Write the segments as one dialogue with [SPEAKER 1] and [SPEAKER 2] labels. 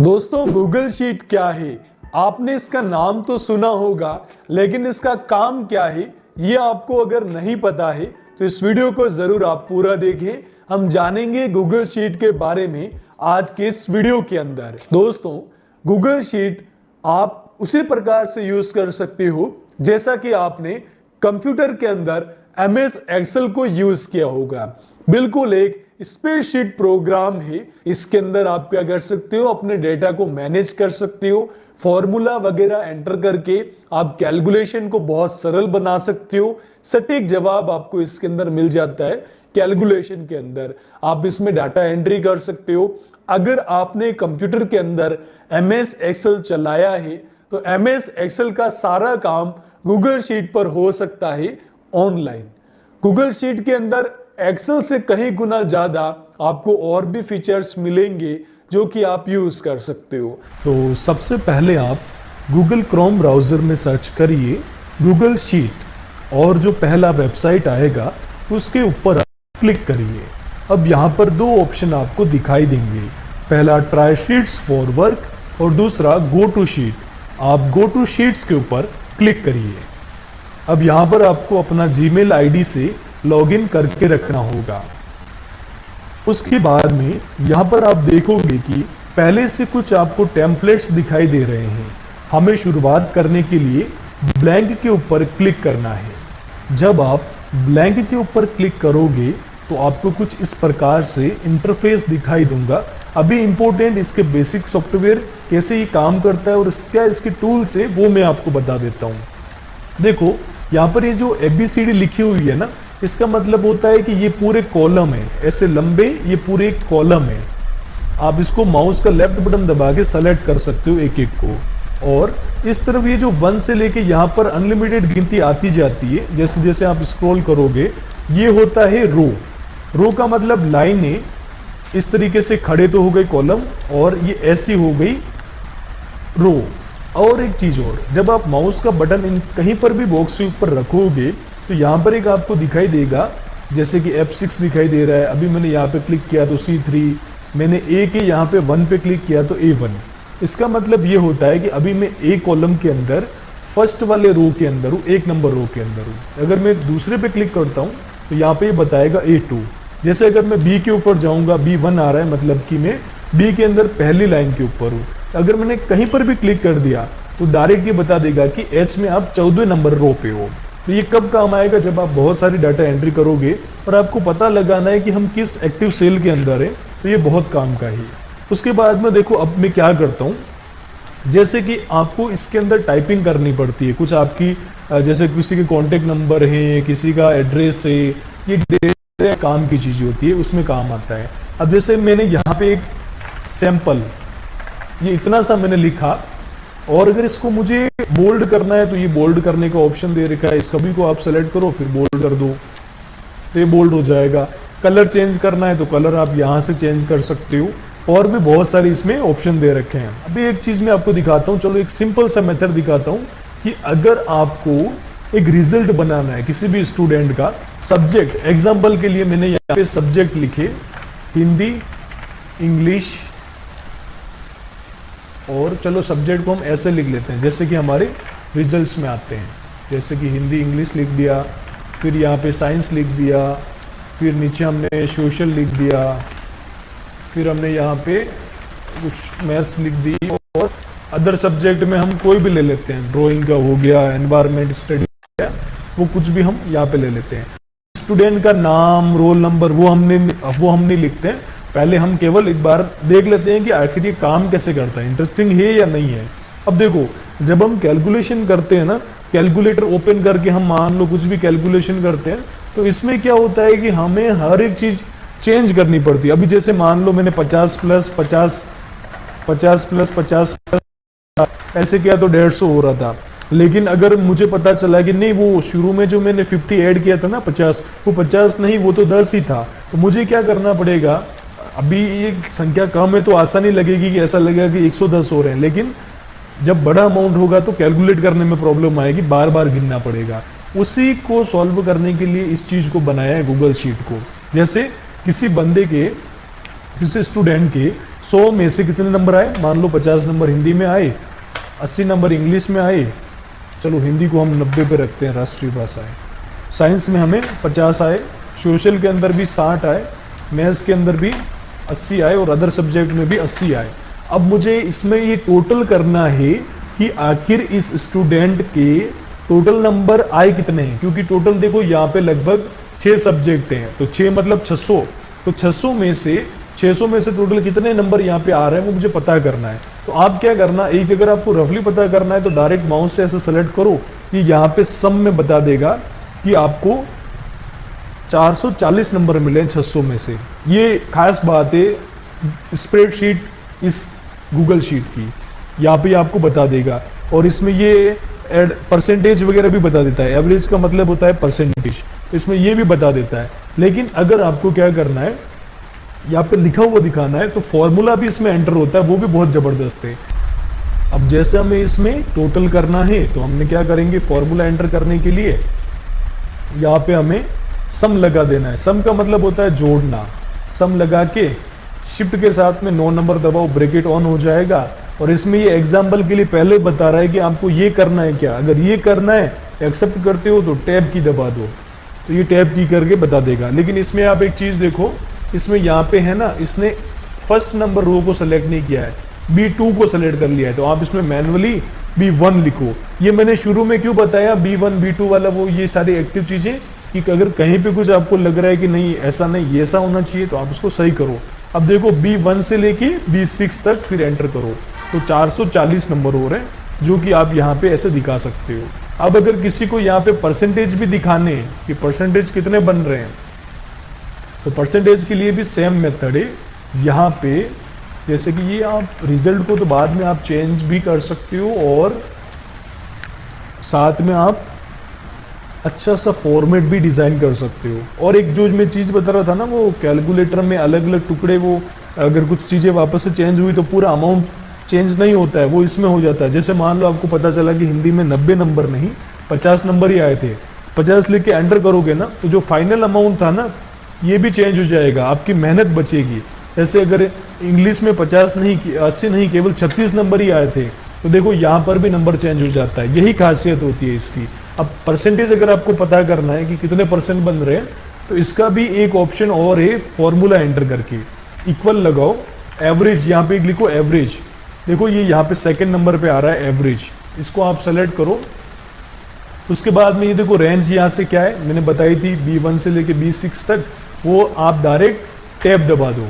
[SPEAKER 1] दोस्तों, Google sheet क्या है? आपने इसका नाम तो सुना होगा, लेकिन इसका काम क्या है ये आपको अगर नहीं पता है तो इस वीडियो को जरूर आप पूरा देखें। हम जानेंगे गूगल शीट के बारे में आज के इस वीडियो के अंदर। दोस्तों, गूगल शीट आप उसी प्रकार से यूज कर सकते हो जैसा कि आपने कंप्यूटर के अंदर MS एक्सेल को यूज किया होगा। बिल्कुल एक स्प्रेडशीट प्रोग्राम है। इसके अंदर आप क्या कर सकते हो, अपने डेटा को मैनेज कर सकते हो, फॉर्मूला वगैरह एंटर करके आप कैलकुलेशन को बहुत सरल बना सकते हो। सटीक जवाब आपको इसके अंदर मिल जाता है। कैलकुलेशन के अंदर आप इसमें डाटा एंट्री कर सकते हो। अगर आपने कंप्यूटर के अंदर MS एक्सेल चलाया है तो MS एक्सेल का सारा काम गूगल शीट पर हो सकता है ऑनलाइन। गूगल शीट के अंदर एक्सेल से कहीं गुना ज्यादा आपको और भी फीचर्स मिलेंगे जो कि आप यूज कर सकते हो। तो सबसे पहले आप गूगल क्रोम ब्राउजर में सर्च करिए गूगल शीट और जो पहला वेबसाइट आएगा उसके ऊपर आप क्लिक करिए। अब यहाँ पर दो ऑप्शन आपको दिखाई देंगे, पहला ट्राई शीट्स फॉर वर्क और दूसरा गो टू शीट। आप गो टू शीट्स के ऊपर क्लिक करिए। अब यहाँ पर आपको अपना जीमेल आईडी से लॉगिन करके रखना होगा। उसके बाद में यहाँ पर आप देखोगे कि पहले से कुछ आपको टेम्पलेट्स दिखाई दे रहे हैं। हमें शुरुआत करने के लिए ब्लैंक के ऊपर क्लिक करना है। जब आप ब्लैंक के ऊपर क्लिक करोगे तो आपको कुछ इस प्रकार से इंटरफेस दिखाई दूंगा। अभी इंपॉर्टेंट इसके बेसिक सॉफ्टवेयर कैसे ये काम करता है और क्या इसके टूल्स है वो मैं आपको बता देता हूँ। देखो, यहाँ पर ये जो ABCD लिखी हुई है ना, इसका मतलब होता है कि ये पूरे कॉलम है, ऐसे लंबे ये पूरे एक कॉलम है। आप इसको माउस का लेफ्ट बटन दबा के सेलेक्ट कर सकते हो एक एक को। और इस तरफ ये जो 1 से लेके यहाँ पर अनलिमिटेड गिनती आती जाती है, जैसे जैसे आप स्क्रॉल करोगे ये होता है रो। रो का मतलब लाइन है, इस तरीके से खड़े तो हो गए कॉलम और ये ऐसी हो गई रो। और एक चीज और, जब आप माउस का बटन कहीं पर भी बॉक्स के ऊपर रखोगे तो यहाँ पर एक आपको दिखाई देगा, जैसे कि F6 दिखाई दे रहा है। अभी मैंने यहाँ पे क्लिक किया तो C3, मैंने A के यहाँ पे 1 पे क्लिक किया तो A1। इसका मतलब ये होता है कि अभी मैं A कॉलम के अंदर फर्स्ट वाले रो के अंदर हूँ, 1 नंबर रो के अंदर हूँ। अगर मैं दूसरे पे क्लिक करता हूँ तो यहाँ पे बताएगा A2। जैसे अगर मैं B के ऊपर जाऊँगा, B1 आ रहा है, मतलब कि मैं B के अंदर पहली लाइन के ऊपर हूँ। अगर मैंने कहीं पर भी क्लिक कर दिया तो डायरेक्ट ये बता देगा कि H में आप 14 नंबर रो पे हो। तो ये कब काम आएगा, जब आप बहुत सारी डाटा एंट्री करोगे और आपको पता लगाना है कि हम किस एक्टिव सेल के अंदर है, तो ये बहुत काम का ही। उसके बाद में देखो, अब मैं क्या करता हूँ, जैसे कि आपको इसके अंदर टाइपिंग करनी पड़ती है कुछ आपकी, जैसे किसी के कॉन्टेक्ट नंबर है, किसी का एड्रेस है, ये काम की चीज़ होती है, उसमें काम आता है। अब जैसे मैंने यहाँ पे एक सैंपल, ये इतना सा मैंने लिखा, और अगर इसको मुझे बोल्ड करना है तो ये बोल्ड करने का ऑप्शन दे रखा है। इस कभी को आप सेलेक्ट करो फिर बोल्ड कर दो तो ये बोल्ड हो जाएगा। कलर चेंज करना है तो कलर आप यहाँ से चेंज कर सकते हो, और भी बहुत सारे इसमें ऑप्शन दे रखे हैं। अभी एक चीज़ मैं आपको दिखाता हूँ, चलो एक सिंपल सा मेथड दिखाता हूँ कि अगर आपको एक रिजल्ट बनाना है किसी भी स्टूडेंट का, सब्जेक्ट एग्जाम्पल के लिए मैंने यहाँ पे सब्जेक्ट लिखे हिंदी, इंग्लिश, और चलो सब्जेक्ट को हम ऐसे लिख लेते हैं जैसे कि हमारे रिजल्ट्स में आते हैं, जैसे कि हिंदी इंग्लिश लिख दिया, फिर यहाँ पे साइंस लिख दिया, फिर नीचे हमने सोशल लिख दिया, फिर हमने यहाँ पे कुछ मैथ्स लिख दी, और अदर सब्जेक्ट में हम कोई भी ले लेते हैं, ड्राइंग का हो गया, एनवायरनमेंट स्टडी, वो कुछ भी हम यहाँ पे ले लेते हैं। स्टूडेंट का नाम, रोल नंबर वो हम नहीं लिखते हैं, पहले हम केवल एक बार देख लेते हैं कि आखिर ये काम कैसे करता है, इंटरेस्टिंग है या नहीं है। अब देखो, जब हम कैलकुलेशन करते हैं ना, कैलकुलेटर ओपन करके हम मान लो कुछ भी कैलकुलेशन करते हैं, तो इसमें क्या होता है कि हमें हर एक चीज चेंज करनी पड़ती है। अभी जैसे मान लो मैंने 50 प्लस 50 ऐसे किया तो 150 हो रहा था, लेकिन अगर मुझे पता चला कि नहीं, वो शुरू में जो मैंने 50 ऐड किया था ना 50, वो 50 नहीं, वो तो 10 ही था, तो मुझे क्या करना पड़ेगा, अभी ये संख्या कम है तो आसानी लगेगी कि ऐसा लगेगा कि 110 हो रहे हैं, लेकिन जब बड़ा अमाउंट होगा तो कैलकुलेट करने में प्रॉब्लम आएगी, बार बार गिनना पड़ेगा। उसी को सॉल्व करने के लिए इस चीज़ को बनाया है गूगल शीट को। जैसे किसी बंदे के इस स्टूडेंट के 100 में से कितने नंबर आए, मान लो 50 नंबर हिंदी में आए, 80 नंबर इंग्लिश में आए, चलो हिंदी को हम 90 पे रखते हैं, राष्ट्रीय भाषा है। साइंस में हमें 50 आए, सोशल के अंदर भी 60 आए, मैथ्स के अंदर भी 80 आए और अदर सब्जेक्ट में भी 80 आए। अब मुझे इसमें ये टोटल करना है कि आखिर इस स्टूडेंट के टोटल नंबर आए कितने हैं, क्योंकि टोटल देखो यहाँ पे लगभग 6 सब्जेक्ट हैं, तो 6 मतलब 600, तो 600 में से टोटल कितने नंबर यहाँ पे आ रहे हैं वो मुझे पता करना है। तो आप क्या करना, एक अगर आपको रफली पता करना है तो डायरेक्ट माउस से ऐसे सेलेक्ट करो कि यहाँ पे सम में बता देगा कि आपको 440 नंबर मिले 600 में से। ये खास बात है स्प्रेडशीट इस गूगल शीट की, यहाँ पे आपको बता देगा। और इसमें ये परसेंटेज वगैरह भी बता देता है, एवरेज का मतलब होता है परसेंटेज, इसमें ये भी बता देता है। लेकिन अगर आपको क्या करना है, यहाँ पे लिखा हुआ दिखाना है, तो फॉर्मूला भी इसमें एंटर होता है, वो भी बहुत ज़बरदस्त है। अब जैसे हमें इसमें टोटल करना है तो हमने क्या करेंगे, फॉर्मूला एंटर करने के लिए यहाँ पे हमें सम लगा देना है। सम का मतलब होता है जोड़ना। सम लगा के शिफ्ट के साथ में 9 नंबर दबाओ, ब्रैकेट ऑन हो जाएगा। और इसमें ये एग्जाम्पल के लिए पहले बता रहा है कि आपको ये करना है क्या, अगर ये करना है एक्सेप्ट करते हो तो टैब की दबा दो, तो ये टैब की करके बता देगा। लेकिन इसमें आप एक चीज़ देखो, इसमें यहाँ पे है ना, इसने फर्स्ट नंबर रो को सेलेक्ट नहीं किया है, B2 को सेलेक्ट कर लिया है, तो आप इसमें मैनुअली B1 लिखो। ये मैंने शुरू में क्यों बताया B1 B2 वाला, वो ये सारी एक्टिव चीज़ें कि अगर कहीं पे कुछ आपको लग रहा है कि नहीं ऐसा नहीं ऐसा होना चाहिए तो आप उसको सही करो। अब देखो B1 से लेके B6 तक फिर एंटर करो, तो 440 नंबर हो रहे हैं, जो कि आप यहाँ पे ऐसे दिखा सकते हो। अब अगर किसी को यहाँ पे परसेंटेज भी दिखाने हैं कि परसेंटेज कितने बन रहे हैं, तो परसेंटेज के लिए भी सेम मेथड है। यहाँ पे जैसे कि ये आप रिजल्ट को तो बाद में आप चेंज भी कर सकते हो और साथ में आप अच्छा सा फॉर्मेट भी डिज़ाइन कर सकते हो। और एक जो मैं चीज़ बता रहा था ना, वो कैलकुलेटर में अलग अलग टुकड़े, वो अगर कुछ चीज़ें वापस से चेंज हुई तो पूरा अमाउंट चेंज नहीं होता है, वो इसमें हो जाता है। जैसे मान लो आपको पता चला कि हिंदी में 90 नंबर नहीं 50 नंबर ही आए थे, 50 लिख के एंटर करोगे ना, तो जो फाइनल अमाउंट था ना ये भी चेंज हो जाएगा, आपकी मेहनत बचेगी। ऐसे अगर इंग्लिश में 50 नहीं 80 नहीं केवल 36 नंबर ही आए थे, तो देखो यहाँ पर भी नंबर चेंज हो जाता है, यही खासियत होती है इसकी। अब परसेंटेज अगर आपको पता करना है कि कितने परसेंट बन रहे हैं, तो इसका भी एक ऑप्शन और है, फॉर्मूला एंटर करके इक्वल लगाओ, एवरेज यहाँ पे लिखो एवरेज, देखो ये यहाँ पे सेकंड नंबर पे आ रहा है एवरेज, इसको आप सेलेक्ट करो। उसके बाद में ये देखो रेंज यहाँ से क्या है, मैंने बताई थी B1 से लेके B6 तक, वो आप डायरेक्ट टैब दबा दो।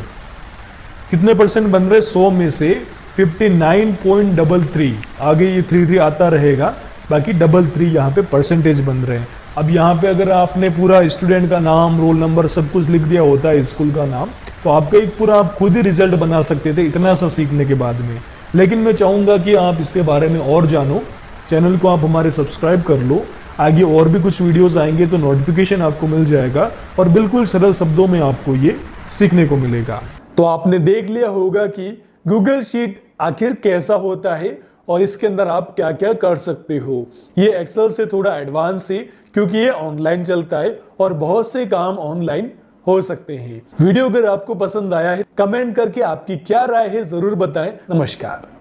[SPEAKER 1] कितने परसेंट बन रहे, 100 में से 59.33, आगे ये 33 आता रहेगा, बाकी 33 यहाँ पे परसेंटेज बन रहे हैं। अब यहाँ पे अगर आपने पूरा स्टूडेंट का नाम, रोल नंबर सब कुछ लिख दिया होता है, स्कूल का नाम, तो आपका एक पूरा आप खुद ही रिजल्ट बना सकते थे इतना सा सीखने के बाद में। लेकिन मैं चाहूँगा कि आप इसके बारे में और जानो, चैनल को आप हमारे सब्सक्राइब कर लो, आगे और भी कुछ वीडियोस आएंगे तो नोटिफिकेशन आपको मिल जाएगा और बिल्कुल सरल शब्दों में आपको ये सीखने को मिलेगा। तो आपने देख लिया होगा कि गूगल शीट आखिर कैसा होता है और इसके अंदर आप क्या क्या कर सकते हो। ये एक्सेल से थोड़ा एडवांस है क्योंकि ये ऑनलाइन चलता है और बहुत से काम ऑनलाइन हो सकते हैं। वीडियो अगर आपको पसंद आया है, कमेंट करके आपकी क्या राय है जरूर बताएं। नमस्कार।